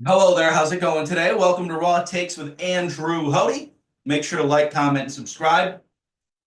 Hello there, how's it going today? Welcome to Raw Takes with Andrew Hody. Make sure to like, comment, and subscribe.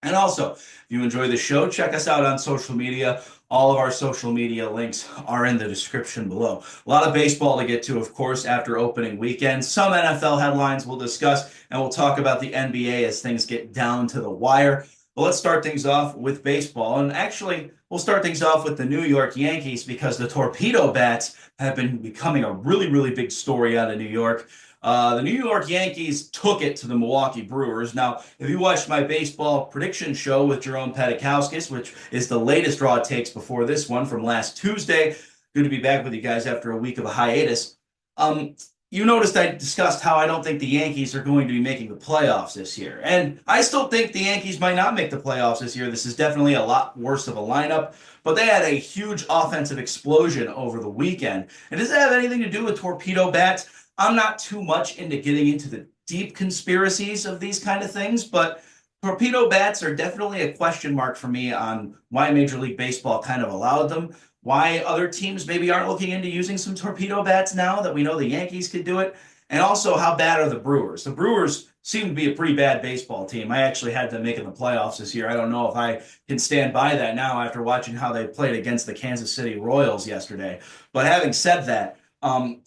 And also, if you enjoy the show, check us out on social media. All of our social media links are in the description below. A lot of baseball to get to, of course, after opening weekend. Some NFL headlines we'll discuss, and we'll talk about the NBA as things get down to the wire. But let's start things off with baseball. And actually, we'll start things off with the New York Yankees because the torpedo bats have been becoming a really, really big story out of New York. The New York Yankees took it to the Milwaukee Brewers. Now, if you watched my baseball prediction show with Jerome Petikauskas, which is the latest Raw Takes before this one from last Tuesday, good to be back with you guys after a week of a hiatus. Um, you noticed I discussed how I don't think the Yankees are going to be making the playoffs this year. And I still think the Yankees might not make the playoffs this year. This is definitely a lot worse of a lineup, but they had a huge offensive explosion over the weekend. And does it have anything to do with torpedo bats? I'm not too much into getting into the deep conspiracies of these kind of things, but torpedo bats are definitely a question mark for me on why Major League Baseball kind of allowed them, why other teams maybe aren't looking into using some torpedo bats now that we know the Yankees could do it, and also how bad are the Brewers? The Brewers seem to be a pretty bad baseball team. I actually had them making the playoffs this year. I don't know if I can stand by that now after watching how they played against the Kansas City Royals yesterday. But having said that, the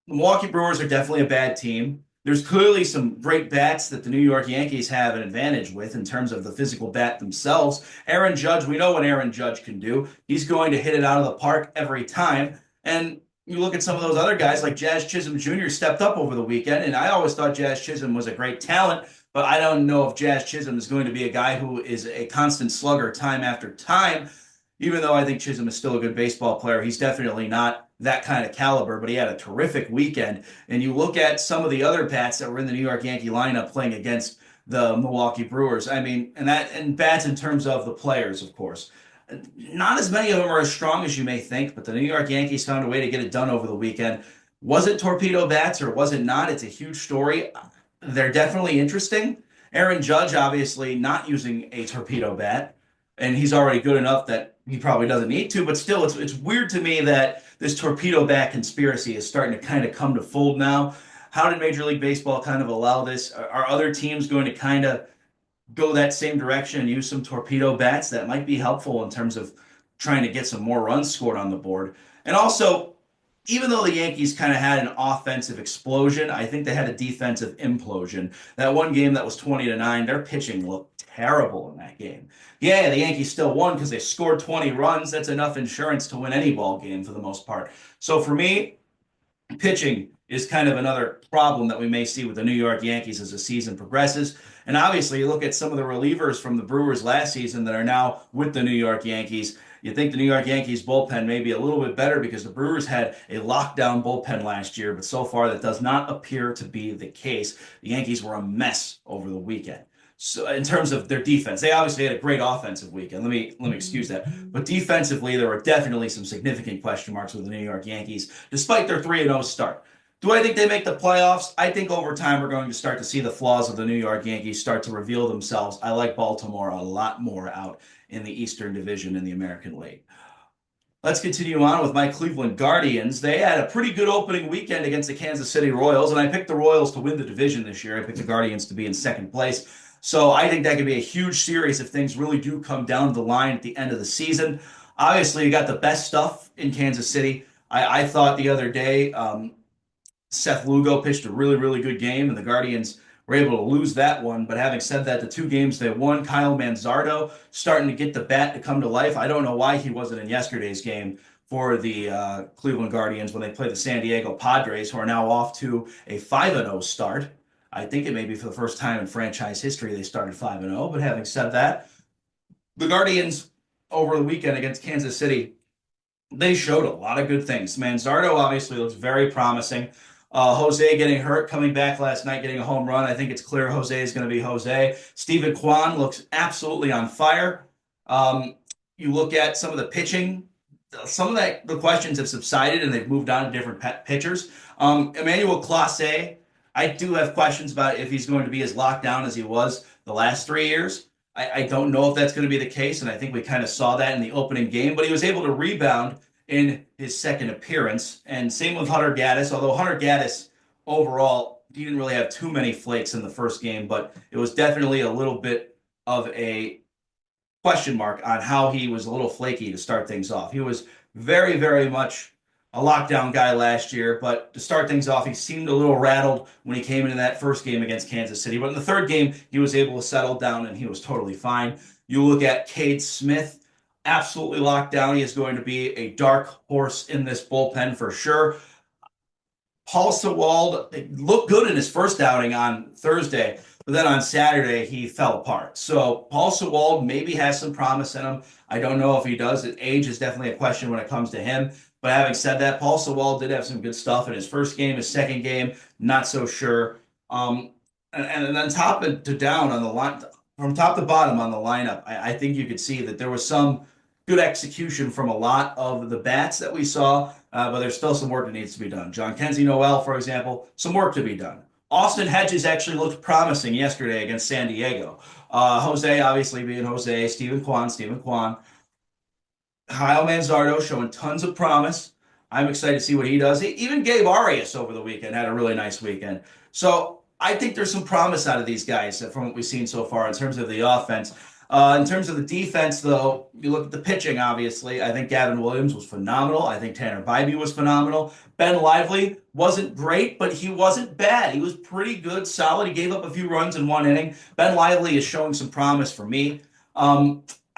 Milwaukee Brewers are definitely a bad team. There's clearly some great bats that the New York Yankees have an advantage with in terms of the physical bat themselves. Aaron Judge, we know what Aaron Judge can do. He's going to hit it out of the park every time. And you look at some of those other guys like Jazz Chisholm Jr. stepped up over the weekend, and I always thought Jazz Chisholm was a great talent, but I don't know if Jazz Chisholm is going to be a guy who is a constant slugger time after time. Even though I think Chisholm is still a good baseball player, he's definitely not that kind of caliber, but he had a terrific weekend. And you look at some of the other bats that were in the New York Yankee lineup playing against the Milwaukee Brewers. I mean, and bats in terms of the players, of course. Not as many of them are as strong as you may think, but the New York Yankees found a way to get it done over the weekend. Was it torpedo bats or was it not? It's a huge story. They're definitely interesting. Aaron Judge, obviously, not using a torpedo bat, and he's already good enough that he probably doesn't need to. But still, it's weird to me that this torpedo bat conspiracy is starting to kind of come to fold now. How did Major League Baseball kind of allow this? Are other teams going to kind of go that same direction and use some torpedo bats that might be helpful in terms of trying to get some more runs scored on the board? And also, even though the Yankees kind of had an offensive explosion, I think they had a defensive implosion. That one game that was 20-9, their pitching looked terrible in that game. Yeah, the Yankees still won because they scored 20 runs. That's enough insurance to win any ball game for the most part. So for me, pitching is kind of another problem that we may see with the New York Yankees as the season progresses. And obviously, you look at some of the relievers from the Brewers last season that are now with the New York Yankees. You think the New York Yankees bullpen may be a little bit better because the Brewers had a lockdown bullpen last year, but so far that does not appear to be the case. The Yankees were a mess over the weekend. So in terms of their defense, they obviously had a great offensive weekend. Let me excuse that. But defensively, there were definitely some significant question marks with the New York Yankees, despite their 3-0 start. Do I think they make the playoffs? I think over time we're going to start to see the flaws of the New York Yankees start to reveal themselves. I like Baltimore a lot more out in the Eastern Division in the American League. Let's continue on with my Cleveland Guardians. They had a pretty good opening weekend against the Kansas City Royals, and I picked the Royals to win the division this year. I picked the Guardians to be in second place. So I think that could be a huge series if things really do come down the line at the end of the season. Obviously, you got the best stuff in Kansas City. I thought the other day Seth Lugo pitched a really, really good game, and the Guardians were able to lose that one. But having said that, the two games they won, Kyle Manzardo starting to get the bat to come to life. I don't know why he wasn't in yesterday's game for the Cleveland Guardians when they play the San Diego Padres, who are now off to a 5-0 start. I think it may be for the first time in franchise history they started 5-0. But having said that, the Guardians over the weekend against Kansas City, they showed a lot of good things. Manzardo obviously looks very promising. Jose getting hurt, coming back last night, getting a home run. I think it's clear Jose is going to be Jose. Steven Kwan looks absolutely on fire. You look at some of the pitching, some of the questions have subsided and they've moved on to different pitchers. Emmanuel Clase, I do have questions about if he's going to be as locked down as he was the last 3 years. I don't know if that's going to be the case, and I think we kind of saw that in the opening game, but he was able to rebound in his second appearance. And same with Hunter Gaddis, although Hunter Gaddis overall, he didn't really have too many flakes in the first game, but it was definitely a little bit of a question mark on how he was a little flaky to start things off. He was very, very much a lockdown guy last year, but to start things off, he seemed a little rattled when he came into that first game against Kansas City. But in the third game, he was able to settle down and he was totally fine. You look at Cade Smith, absolutely locked down. He is going to be a dark horse in this bullpen for sure. Paul Sewald looked good in his first outing on Thursday, but then on Saturday he fell apart. So Paul Sewald maybe has some promise in him. I don't know if he does. Age is definitely a question when it comes to him. But having said that, Paul Sewald did have some good stuff in his first game. His second game, not so sure. And then top to down on the line, from top to bottom on the lineup, I think you could see that there was some good execution from a lot of the bats that we saw, but there's still some work that needs to be done. John Kenzie Noel, for example, some work to be done. Austin Hedges actually looked promising yesterday against San Diego. Jose, obviously being Jose, Stephen Kwan. Kyle Manzardo showing tons of promise. I'm excited to see what he does. Even Gabe Arias over the weekend had a really nice weekend. So I think there's some promise out of these guys from what we've seen so far in terms of the offense. In terms of the defense, though, you look at the pitching, obviously. I think Gavin Williams was phenomenal. I think Tanner Bybee was phenomenal. Ben Lively wasn't great, but he wasn't bad. He was pretty good, solid. He gave up a few runs in one inning. Ben Lively is showing some promise for me.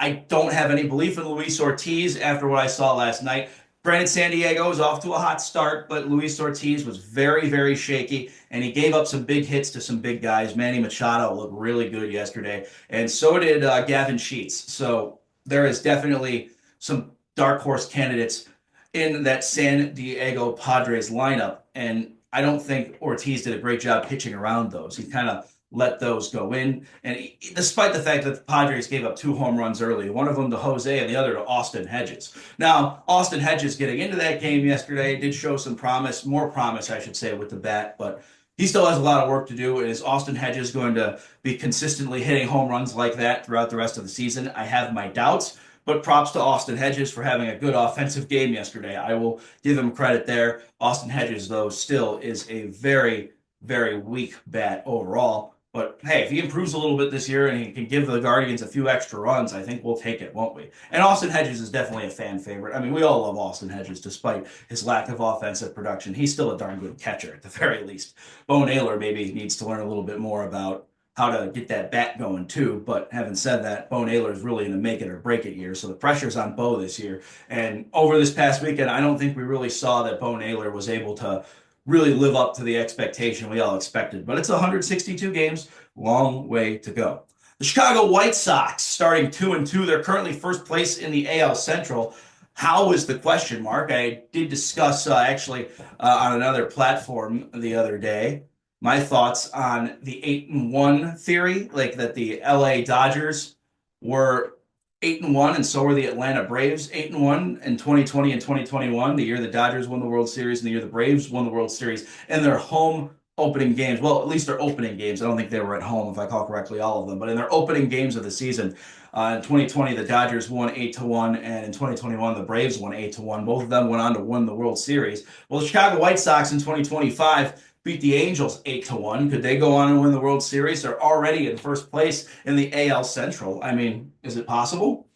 I don't have any belief in Luis Ortiz after what I saw last night. Granted, San Diego is off to a hot start, but Luis Ortiz was very, very shaky, and he gave up some big hits to some big guys. Manny Machado looked really good yesterday, and so did Gavin Sheets. So there is definitely some dark horse candidates in that San Diego Padres lineup, and I don't think Ortiz did a great job pitching around those. He kind of let those go in. And despite the fact that the Padres gave up 2 home runs early, one of them to Jose and the other to Austin Hedges. Now, Austin Hedges getting into that game yesterday did show some promise, more promise, I should say, with the bat, but he still has a lot of work to do. Is Austin Hedges going to be consistently hitting home runs like that throughout the rest of the season? I have my doubts, but props to Austin Hedges for having a good offensive game yesterday. I will give him credit there. Austin Hedges, though, still is a very, very weak bat overall. But hey, if he improves a little bit this year and he can give the Guardians a few extra runs, I think we'll take it, won't we? And Austin Hedges is definitely a fan favorite. I mean, we all love Austin Hedges despite his lack of offensive production. He's still a darn good catcher at the very least. Bo Naylor maybe needs to learn a little bit more about how to get that bat going too. But having said that, Bo Naylor is really in a make it or break it year. So the pressure's on Bo this year. And over this past weekend, I don't think we really saw that Bo Naylor was able to really live up to the expectation we all expected. But it's 162 games, long way to go. The Chicago White Sox starting 2-2. They're currently first place in the AL Central. How is the question mark? I did discuss on another platform the other day my thoughts on the 8-1 theory, like that the LA Dodgers were 8-1, and so were the Atlanta Braves 8-1 in 2020 and 2021, the year the Dodgers won the World Series and the year the Braves won the World Series, in their home opening games. Well, at least their opening games. I don't think they were at home, if I call correctly, all of them. But in their opening games of the season, in 2020, the Dodgers won 8-1, and in 2021, the Braves won 8-1. Both of them went on to win the World Series. Well, the Chicago White Sox in 2025 beat the Angels 8-1. Could they go on and win the World Series? They're already in first place in the AL Central. I mean, is it possible?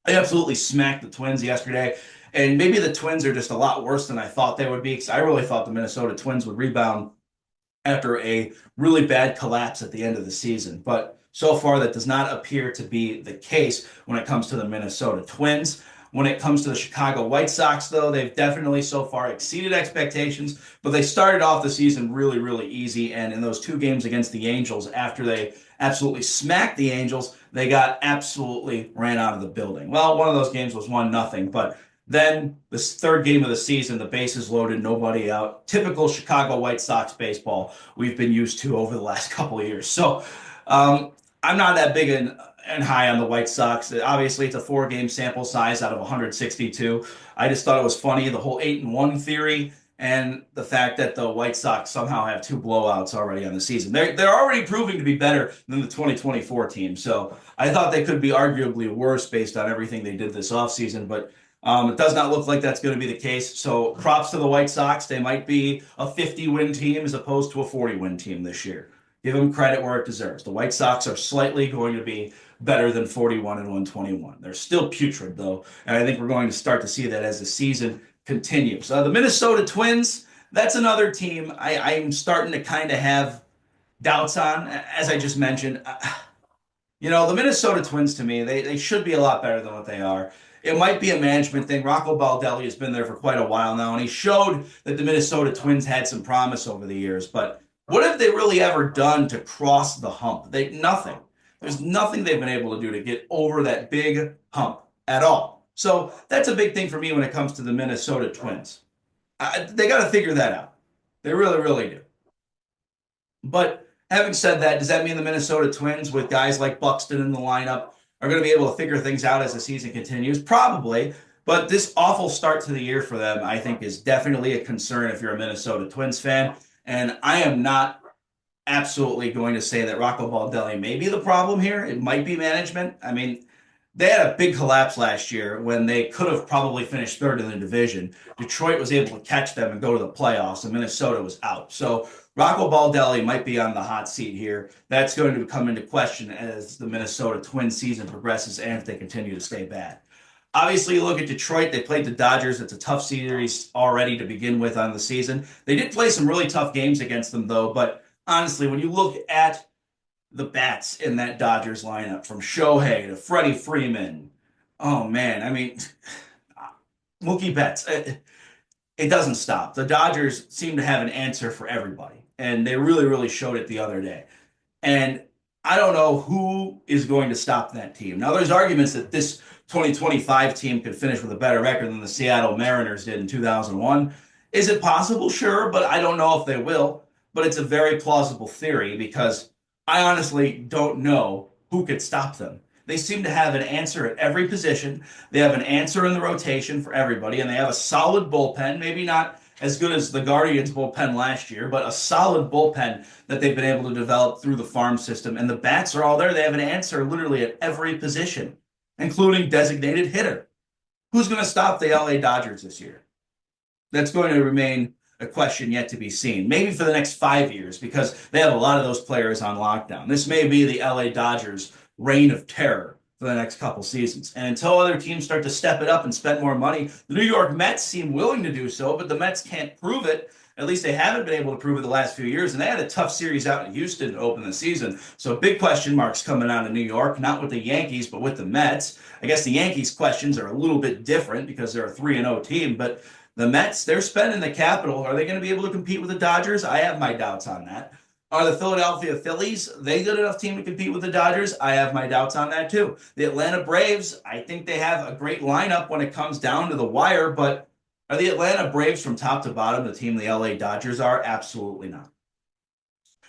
They absolutely smacked the Twins yesterday. And maybe the Twins are just a lot worse than I thought they would be, because I really thought the Minnesota Twins would rebound after a really bad collapse at the end of the season. But so far, that does not appear to be the case when it comes to the Minnesota Twins. When it comes to the Chicago White Sox, though, they've definitely so far exceeded expectations, but they started off the season really, really easy. And in those 2 games against the Angels, after they absolutely smacked the Angels, they got absolutely ran out of the building. Well, one of those games was 1-0, but then this third game of the season, the bases loaded, nobody out. Typical Chicago White Sox baseball we've been used to over the last couple of years. So I'm not that big and high on the White Sox. Obviously, it's a 4-game sample size out of 162. I just thought it was funny, the whole 8-1 theory, and the fact that the White Sox somehow have 2 blowouts already on the season. They're already proving to be better than the 2024 team. So I thought they could be arguably worse based on everything they did this offseason. But It does not look like that's going to be the case. So props to the White Sox. They might be a 50-win team as opposed to a 40-win team this year. Give them credit where it deserves. The White Sox are slightly going to be better than 41 and 121. They're still putrid, though, and I think we're going to start to see that as the season continues. The Minnesota Twins, that's another team I'm starting to kind of have doubts on, as I just mentioned. The Minnesota Twins to me, they should be a lot better than what they are. It might be a management thing. Rocco Baldelli has been there for quite a while now, and he showed that the Minnesota Twins had some promise over the years. But what have they really ever done to cross the hump? Nothing. There's nothing they've been able to do to get over that big hump at all. So that's a big thing for me when it comes to the Minnesota Twins. They got to figure that out. They really, really do. But having said that, does that mean the Minnesota Twins, with guys like Buxton in the lineup, are going to be able to figure things out as the season continues? Probably. But this awful start to the year for them, I think, is definitely a concern if you're a Minnesota Twins fan. And I am not absolutely going to say that Rocco Baldelli may be the problem here. It might be management. I mean, they had a big collapse last year when they could have probably finished third in the division. Detroit was able to catch them and go to the playoffs, and Minnesota was out. So Rocco Baldelli might be on the hot seat here. That's going to come into question as the Minnesota Twins season progresses and if they continue to stay bad. Obviously, you look at Detroit. They played the Dodgers. It's a tough series already to begin with on the season. They did play some really tough games against them, though. But honestly, when you look at the bats in that Dodgers lineup, from Shohei to Freddie Freeman, oh man, I mean, Mookie Betts, it doesn't stop. The Dodgers seem to have an answer for everybody, and they really, really showed it the other day. And I don't know who is going to stop that team. Now, there's arguments that this 2025 team could finish with a better record than the Seattle Mariners did in 2001. Is it possible? Sure, but I don't know if they will. But it's a very plausible theory because I honestly don't know who could stop them. They seem to have an answer at every position. They have an answer in the rotation for everybody, and they have a solid bullpen, maybe not as good as the Guardians bullpen last year, but a solid bullpen that they've been able to develop through the farm system. And the bats are all there. They have an answer literally at every position, including designated hitter. Who's going to stop the LA Dodgers this year? That's going to remain a question yet to be seen. Maybe for the next 5 years, because they have a lot of those players on lockdown. This may be the LA Dodgers' reign of terror for the next couple seasons. And until other teams start to step it up and spend more money, the New York Mets seem willing to do so, but the Mets can't prove it. At least they haven't been able to prove it the last few years, and they had a tough series out in Houston to open the season. So big question marks coming out of New York, not with the Yankees, but with the Mets. I guess the Yankees' questions are a little bit different because they're a 3-0 team, but the Mets, they're spending the capital. Are they going to be able to compete with the Dodgers? I have my doubts on that. Are the Philadelphia Phillies they good enough team to compete with the Dodgers? I have my doubts on that too. The Atlanta Braves, I think they have a great lineup when it comes down to the wire, but are the Atlanta Braves from top to bottom the team the LA Dodgers are? Absolutely not.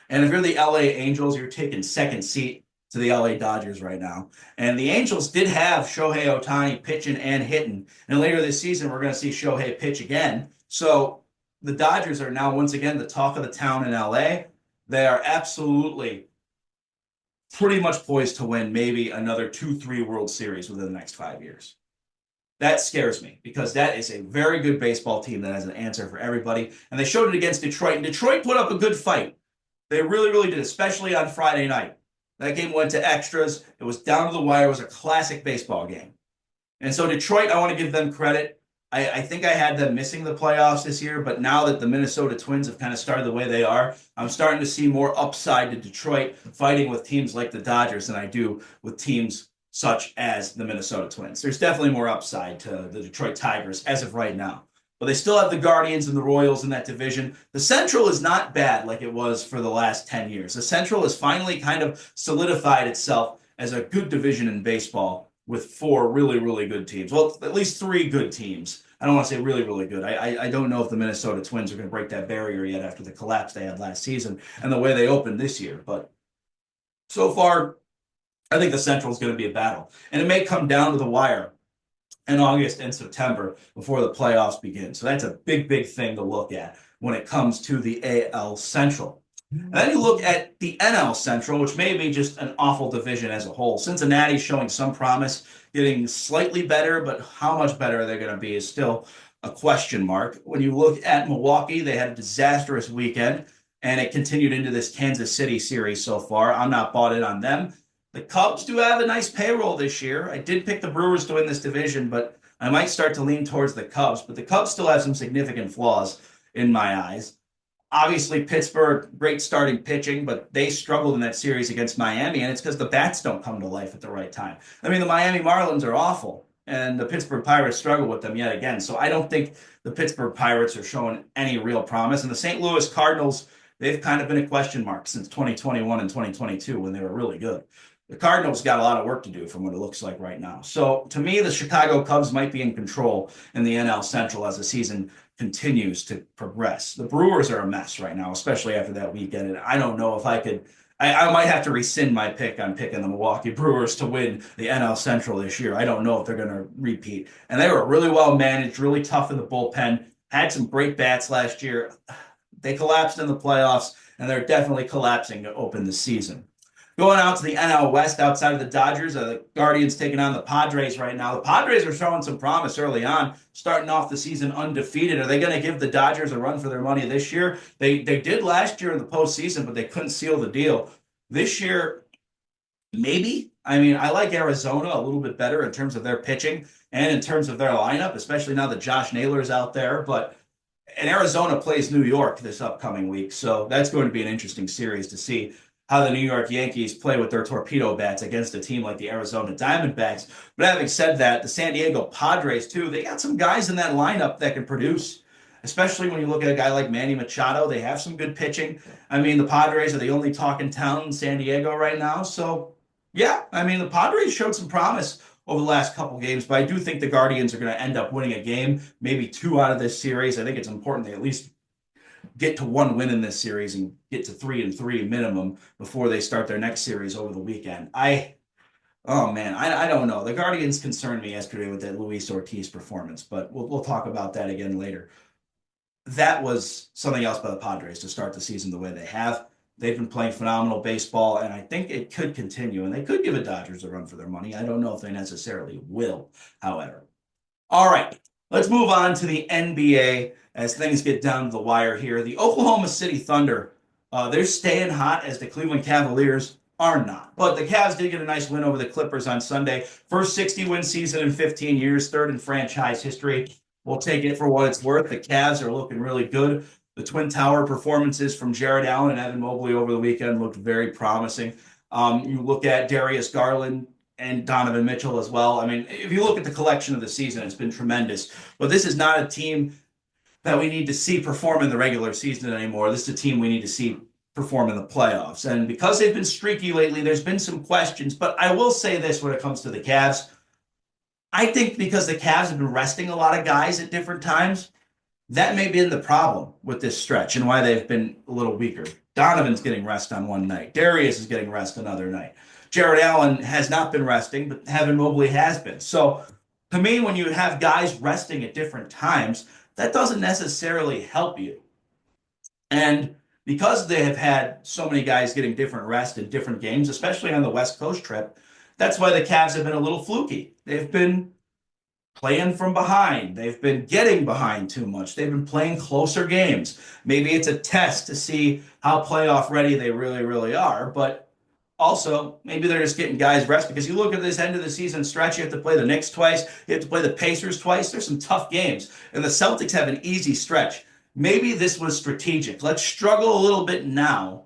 And if you're the LA Angels, you're taking second seat to the LA Dodgers right now. And the Angels did have Shohei Ohtani pitching and hitting. And later this season, we're going to see Shohei pitch again. So the Dodgers are now once again the talk of the town in LA. They are absolutely pretty much poised to win maybe another 2-3 World Series within the next 5 years. That scares me because that is a very good baseball team that has an answer for everybody. And they showed it against Detroit. And Detroit put up a good fight. They really, really did, especially on Friday night. That game went to extras. It was down to the wire. It was a classic baseball game. And so Detroit, I want to give them credit. I think I had them missing the playoffs this year, but now that the Minnesota Twins have kind of started the way they are, I'm starting to see more upside to Detroit fighting with teams like the Dodgers than I do with teams such as the Minnesota Twins. There's definitely more upside to the Detroit Tigers as of right now. But they still have the Guardians and the Royals in that division. The Central is not bad like it was for the last 10 years. The Central has finally kind of solidified itself as a good division in baseball with 4 really, really good teams. Well, at least 3 good teams. I don't want to say really, really good. I don't know if the Minnesota Twins are going to break that barrier yet after the collapse they had last season and the way they opened this year. But so far, I think the Central is going to be a battle. And it may come down to the wire in August and September before the playoffs begin. So that's a big, big thing to look at when it comes to the AL Central. And then you look at the NL Central, which may be just an awful division as a whole. Cincinnati's showing some promise, getting slightly better, but how much better they're going to be is still a question mark. When you look at Milwaukee, they had a disastrous weekend, and it continued into this Kansas City series so far. I'm not bought in on them. The Cubs do have a nice payroll this year. I did pick the Brewers to win this division, but I might start to lean towards the Cubs. But the Cubs still have some significant flaws in my eyes. Obviously, Pittsburgh, great starting pitching, but they struggled in that series against Miami, and it's because the bats don't come to life at the right time. I mean, the Miami Marlins are awful, and the Pittsburgh Pirates struggle with them yet again. So I don't think the Pittsburgh Pirates are showing any real promise. And the St. Louis Cardinals, they've kind of been a question mark since 2021 and 2022 when they were really good. The Cardinals got a lot of work to do from what it looks like right now. So to me, the Chicago Cubs might be in control in the NL Central as the season continues to progress. The Brewers are a mess right now, especially after that weekend. And I don't know if I could. I might have to rescind my pick on picking the Milwaukee Brewers to win the NL Central this year. I don't know if they're going to repeat. And they were really well managed, really tough in the bullpen, had some great bats last year. They collapsed in the playoffs, and they're definitely collapsing to open the season. Going out to the NL West outside of the Dodgers, the Guardians taking on the Padres right now. The Padres are showing some promise early on, starting off the season undefeated. Are they going to give the Dodgers a run for their money this year? They did last year in the postseason, but they couldn't seal the deal. This year, maybe. I mean, I like Arizona a little bit better in terms of their pitching and in terms of their lineup, especially now that Josh Naylor's out there. And Arizona plays New York this upcoming week, so that's going to be an interesting series to see how the New York Yankees play with their torpedo bats against a team like the Arizona Diamondbacks. But having said that, the San Diego Padres, too, they got some guys in that lineup that can produce, especially when you look at a guy like Manny Machado. They have some good pitching. I mean, the Padres are the only talk in town in San Diego right now. So, yeah, I mean, the Padres showed some promise over the last couple games, but I do think the Guardians are going to end up winning a game, maybe two out of this series. I think it's important they at least get to one win in this series and get to 3-3 minimum before they start their next series over the weekend. Oh man, I don't know. The Guardians concerned me yesterday with that Luis Ortiz performance, but we'll talk about that again later. That was something else by the Padres to start the season the way they have. They've been playing phenomenal baseball, and I think it could continue, and they could give the Dodgers a run for their money. I don't know if they necessarily will, however. All right, let's move on to the NBA as things get down to the wire here. The Oklahoma City Thunder, they're staying hot as the Cleveland Cavaliers are not. But the Cavs did get a nice win over the Clippers on Sunday. First 60-win season in 15 years, third in franchise history. We'll take it for what it's worth. The Cavs are looking really good. The Twin Tower performances from Jared Allen and Evan Mobley over the weekend looked very promising. You look at Darius Garland and Donovan Mitchell as well. I mean, if you look at the collection of the season, it's been tremendous. But this is not a team that we need to see perform in the regular season anymore. This is a team we need to see perform in the playoffs. And because they've been streaky lately, there's been some questions. But I will say this when it comes to the Cavs. I think because the Cavs have been resting a lot of guys at different times, that may be the problem with this stretch and why they've been a little weaker. Donovan's getting rest on one night. Darius is getting rest another night. Jared Allen has not been resting, but Evan Mobley has been. So to me, when you have guys resting at different times, that doesn't necessarily help you. And because they have had so many guys getting different rest in different games, especially on the West Coast trip, that's why the Cavs have been a little fluky. They've been playing from behind. They've been getting behind too much. They've been playing closer games. Maybe it's a test to see how playoff ready they really, really are. But also, maybe they're just getting guys rest because you look at this end of the season stretch, you have to play the Knicks twice, you have to play the Pacers twice. There's some tough games. And the Celtics have an easy stretch. Maybe this was strategic. Let's struggle a little bit now.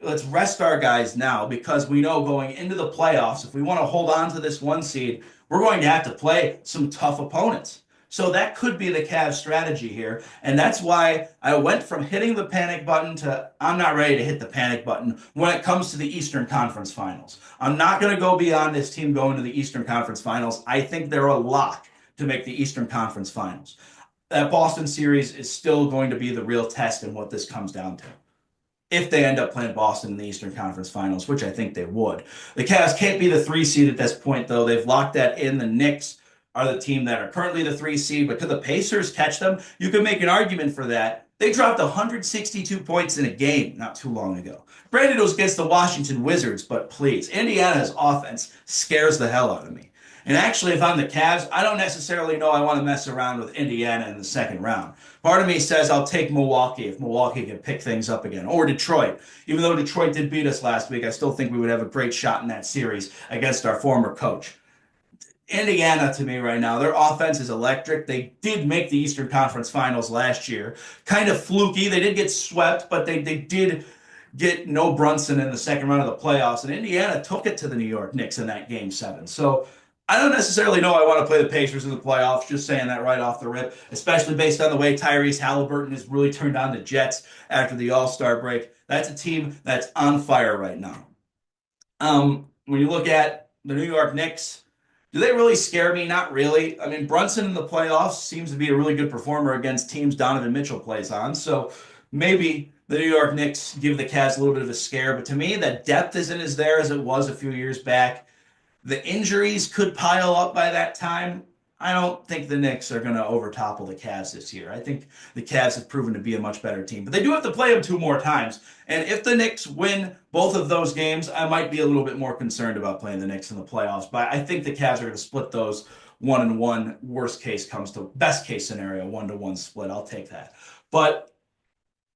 Let's rest our guys now because we know going into the playoffs, if we want to hold on to this one seed, we're going to have to play some tough opponents. So that could be the Cavs strategy here. And that's why I went from hitting the panic button to I'm not ready to hit the panic button when it comes to the Eastern Conference Finals. I'm not going to go beyond this team going to the Eastern Conference Finals. I think they're a lock to make the Eastern Conference Finals. That Boston series is still going to be the real test in what this comes down to. If they end up playing Boston in the Eastern Conference Finals, which I think they would. The Cavs can't be the 3 seed at this point, though. They've locked that in. The Knicks are the team that are currently the 3 seed, but could the Pacers catch them? You could make an argument for that. They dropped 162 points in a game not too long ago. Granted, it was against the Washington Wizards, but please, Indiana's offense scares the hell out of me. And actually, if I'm the Cavs, I don't necessarily know I want to mess around with Indiana in the second round. Part of me says I'll take Milwaukee if Milwaukee can pick things up again, or Detroit. Even though Detroit did beat us last week, I still think we would have a great shot in that series against our former coach. Indiana, to me right now, their offense is electric. They did make the Eastern Conference Finals last year. Kind of fluky. They did get swept, but they did get no Brunson in the second round of the playoffs. And Indiana took it to the New York Knicks in that Game 7. So I don't necessarily know I want to play the Pacers in the playoffs, just saying that right off the rip, especially based on the way Tyrese Halliburton has really turned on the Jets after the All-Star break. That's a team that's on fire right now. When you look at the New York Knicks, do they really scare me? Not really. I mean, Brunson in the playoffs seems to be a really good performer against teams Donovan Mitchell plays on. So maybe the New York Knicks give the Cavs a little bit of a scare. But to me, that depth isn't as there as it was a few years back. The injuries could pile up by that time. I don't think the Knicks are going to overtopple the Cavs this year. I think the Cavs have proven to be a much better team. But they do have to play them 2 more times. And if the Knicks win both of those games, I might be a little bit more concerned about playing the Knicks in the playoffs. But I think the Cavs are going to split those 1-1. Worst case comes to best case scenario, 1-1 split. I'll take that. But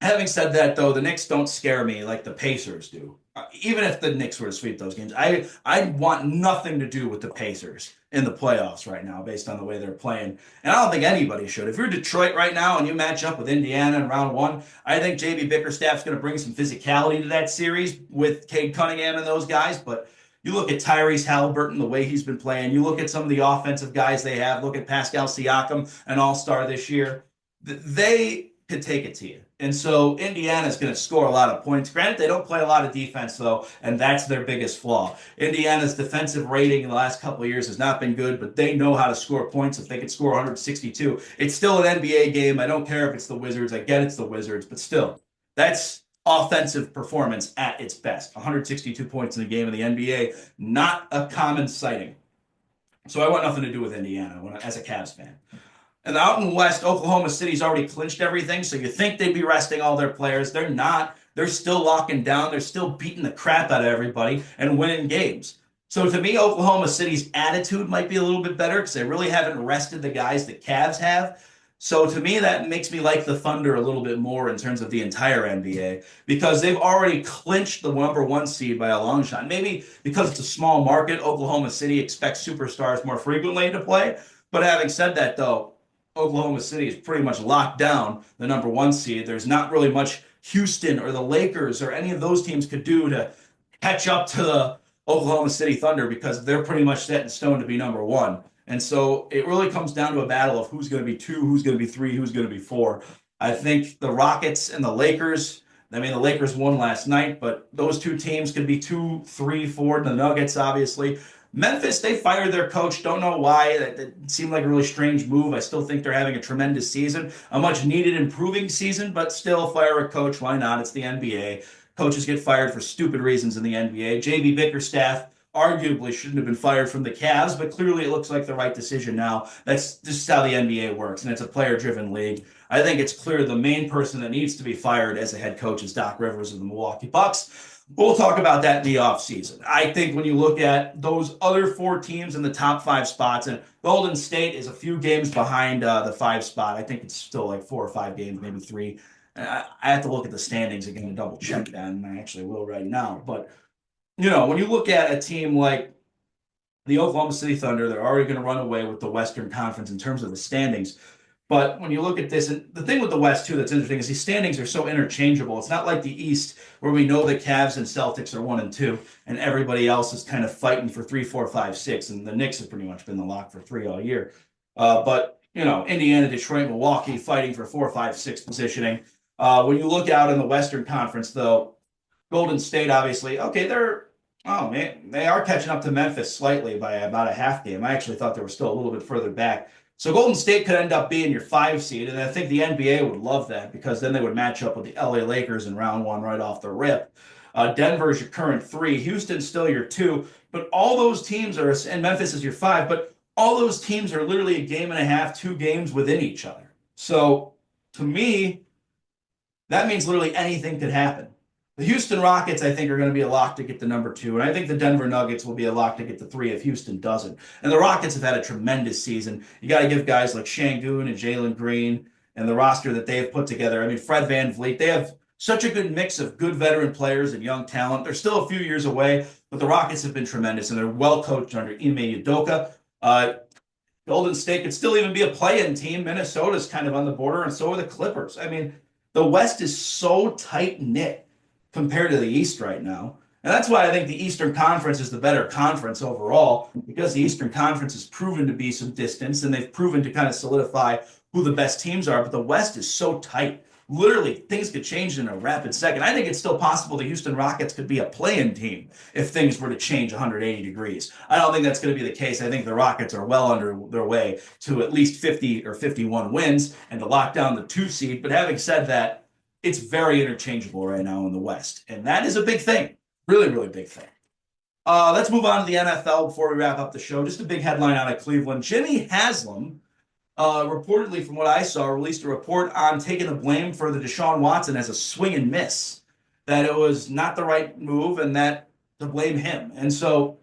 having said that, though, the Knicks don't scare me like the Pacers do. Even if the Knicks were to sweep those games, I want nothing to do with the Pacers in the playoffs right now based on the way they're playing. And I don't think anybody should. If you're Detroit right now and you match up with Indiana in round 1, I think J.B. Bickerstaff's going to bring some physicality to that series with Cade Cunningham and those guys. But you look at Tyrese Halliburton, the way he's been playing. You look at some of the offensive guys they have. Look at Pascal Siakam, an all-star this year. They could take it to you. And so Indiana's going to score a lot of points. Granted, they don't play a lot of defense, though, and that's their biggest flaw. Indiana's defensive rating in the last couple of years has not been good, but they know how to score points. If they could score 162, it's still an NBA game. I don't care if it's the Wizards. I get it's the Wizards, but still, that's offensive performance at its best. 162 points in a game in the NBA, not a common sighting. So I want nothing to do with Indiana as a Cavs fan. And out in the West, Oklahoma City's already clinched everything, so you think they'd be resting all their players. They're not. They're still locking down. They're still beating the crap out of everybody and winning games. So to me, Oklahoma City's attitude might be a little bit better because they really haven't rested the guys that Cavs have. So to me, that makes me like the Thunder a little bit more in terms of the entire NBA because they've already clinched the number 1 seed by a long shot. Maybe because it's a small market, Oklahoma City expects superstars more frequently to play. But having said that, though, Oklahoma City is pretty much locked down the number 1 seed. There's not really much Houston or the Lakers or any of those teams could do to catch up to the Oklahoma City Thunder because they're pretty much set in stone to be number 1. And so it really comes down to a battle of who's going to be 2, who's going to be 3, who's going to be 4. I think the Rockets and the Lakers, I mean, the Lakers won last night, but those 2 teams could be 2, 3, 4. The Nuggets, obviously. Memphis, they fired their coach. Don't know why. That seemed like a really strange move. I still think they're having a tremendous season, a much needed improving season, but still fire a coach. Why not? It's the NBA. Coaches get fired for stupid reasons in the NBA. J.B. Bickerstaff arguably shouldn't have been fired from the Cavs, but clearly it looks like the right decision now. That's just how the NBA works, and it's a player-driven league. I think it's clear the main person that needs to be fired as a head coach is Doc Rivers of the Milwaukee Bucks. We'll talk about that in the offseason. I think when you look at those other 4 teams in the top 5 spots, and Golden State is a few games behind the 5 spot. I think it's still like 4 or 5 games, maybe 3. I have to look at the standings again and double check that, and I actually will right now. But, you know, when you look at a team like the Oklahoma City Thunder, they're already going to run away with the Western Conference in terms of the standings. But when you look at this, and the thing with the West, too, that's interesting is these standings are so interchangeable. It's not like the East where we know the Cavs and Celtics are 1 and 2, and everybody else is kind of fighting for 3, 4, 5, 6, and the Knicks have pretty much been the lock for 3 all year. But, you know, Indiana, Detroit, Milwaukee fighting for 4, 5, 6 positioning. When you look out in the Western Conference, though, Golden State, obviously, okay, they are catching up to Memphis slightly by about a half game. I actually thought they were still a little bit further back. So Golden State could end up being your 5 seed, and I think the NBA would love that because then they would match up with the LA Lakers in round 1 right off the rip. Denver's your current 3. Houston's still your 2. But all those teams are, and Memphis is your 5, but all those teams are literally a game and a half, 2 games within each other. So to me, that means literally anything could happen. The Houston Rockets, I think, are going to be a lock to get the number 2, and I think the Denver Nuggets will be a lock to get the 3 if Houston doesn't. And the Rockets have had a tremendous season. You got to give guys like Şengün and Jalen Green and the roster that they have put together. I mean, Fred VanVleet, they have such a good mix of good veteran players and young talent. They're still a few years away, but the Rockets have been tremendous, and they're well coached under Ime Udoka. Golden State could still even be a play-in team. Minnesota's kind of on the border, and so are the Clippers. I mean, the West is so tight-knit compared to the East right now. And that's why I think the Eastern Conference is the better conference overall, because the Eastern Conference has proven to be some distance, and they've proven to kind of solidify who the best teams are. But the West is so tight. Literally, things could change in a rapid second. I think it's still possible the Houston Rockets could be a play-in team if things were to change 180 degrees. I don't think that's going to be the case. I think the Rockets are well under their way to at least 50 or 51 wins and to lock down the 2 seed. But having said that, it's very interchangeable right now in the West. And that is a big thing. Really, really big thing. Let's move on to the NFL before we wrap up the show. Just a big headline out of Cleveland. Jimmy Haslam, reportedly, from what I saw, released a report on taking the blame for the Deshaun Watson as a swing and miss, that it was not the right move and that to blame him. And so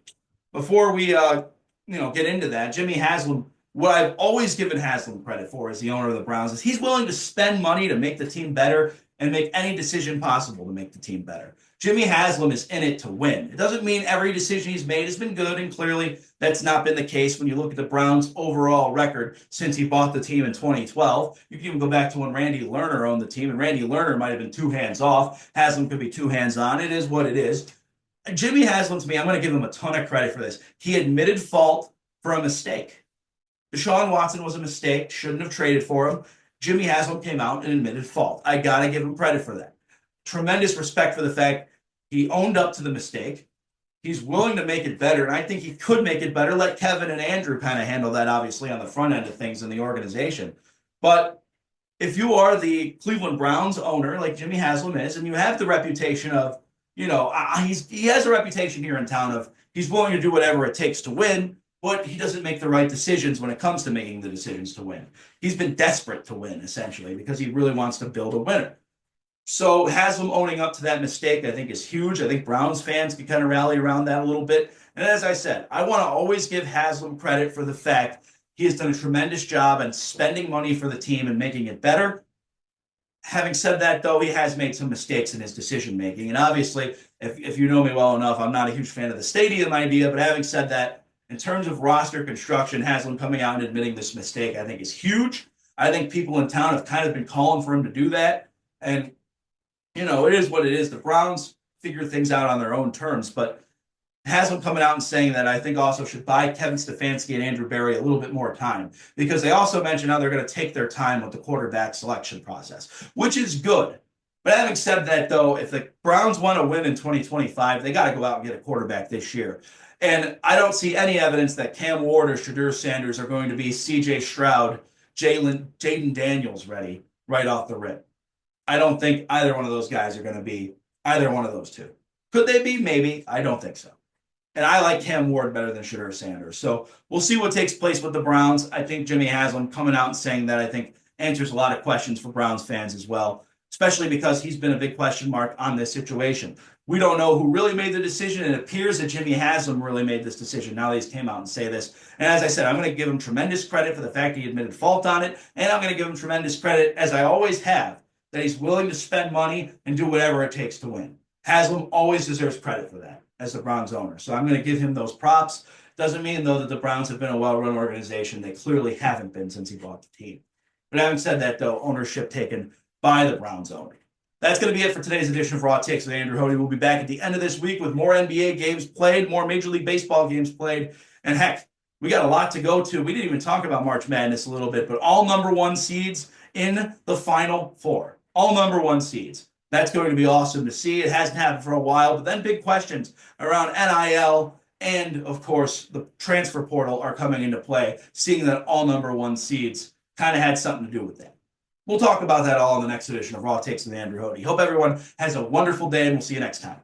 before we get into that, Jimmy Haslam, what I've always given Haslam credit for as the owner of the Browns is he's willing to spend money to make the team better and make any decision possible to make the team better. Jimmy Haslam is in it to win. It doesn't mean every decision he's made has been good, and clearly that's not been the case when you look at the Browns' overall record since he bought the team in 2012. You can even go back to when Randy Lerner owned the team, and Randy Lerner might have been 2 hands off. Haslam could be 2 hands on. It is what it is. Jimmy Haslam, to me, I'm going to give him a ton of credit for this. He admitted fault for a mistake. Deshaun Watson was a mistake, shouldn't have traded for him. Jimmy Haslam came out and admitted fault. I got to give him credit for that. Tremendous respect for the fact he owned up to the mistake. He's willing to make it better, and I think he could make it better. Let Kevin and Andrew kind of handle that, obviously, on the front end of things in the organization. But if you are the Cleveland Browns owner, like Jimmy Haslam is, and you have the reputation of, he has a reputation here in town of he's willing to do whatever it takes to win, but he doesn't make the right decisions when it comes to making the decisions to win. He's been desperate to win, essentially, because he really wants to build a winner. So Haslam owning up to that mistake, I think, is huge. I think Browns fans can kind of rally around that a little bit. And as I said, I want to always give Haslam credit for the fact he has done a tremendous job in spending money for the team and making it better. Having said that, though, he has made some mistakes in his decision-making. And obviously, if you know me well enough, I'm not a huge fan of the stadium idea. But having said that, in terms of roster construction, Haslam coming out and admitting this mistake, I think, is huge. I think people in town have kind of been calling for him to do that. And it is what it is. The Browns figure things out on their own terms, but Haslam coming out and saying that I think also should buy Kevin Stefanski and Andrew Berry a little bit more time, because they also mentioned how they're going to take their time with the quarterback selection process, which is good. But having said that, though, if the Browns want to win in 2025, they got to go out and get a quarterback this year. And I don't see any evidence that Cam Ward or Shadur Sanders are going to be C.J. Stroud, Jaden Daniels ready right off the rip. I don't think either one of those guys are going to be either one of those two. Could they be? Maybe. I don't think so. And I like Cam Ward better than Shadur Sanders. So we'll see what takes place with the Browns. I think Jimmy Haslam coming out and saying that, I think, answers a lot of questions for Browns fans as well, especially because he's been a big question mark on this situation. We don't know who really made the decision. It appears that Jimmy Haslam really made this decision now that he's came out and say this. And as I said, I'm going to give him tremendous credit for the fact he admitted fault on it. And I'm going to give him tremendous credit, as I always have, that he's willing to spend money and do whatever it takes to win. Haslam always deserves credit for that as the Browns owner. So I'm going to give him those props. Doesn't mean, though, that the Browns have been a well-run organization. They clearly haven't been since he bought the team. But having said that, though, ownership taken by the Browns owner. That's going to be it for today's edition of Raw Takes with Andrew Hody. We'll be back at the end of this week with more NBA games played, more Major League Baseball games played, and heck, we got a lot to go to. We didn't even talk about March Madness a little bit, but all number 1 seeds in the Final Four. All number 1 seeds. That's going to be awesome to see. It hasn't happened for a while, but then big questions around NIL and, of course, the transfer portal are coming into play, seeing that all number 1 seeds kind of had something to do with that. We'll talk about that all in the next edition of Raw Takes with Andrew Hody. Hope everyone has a wonderful day, and we'll see you next time.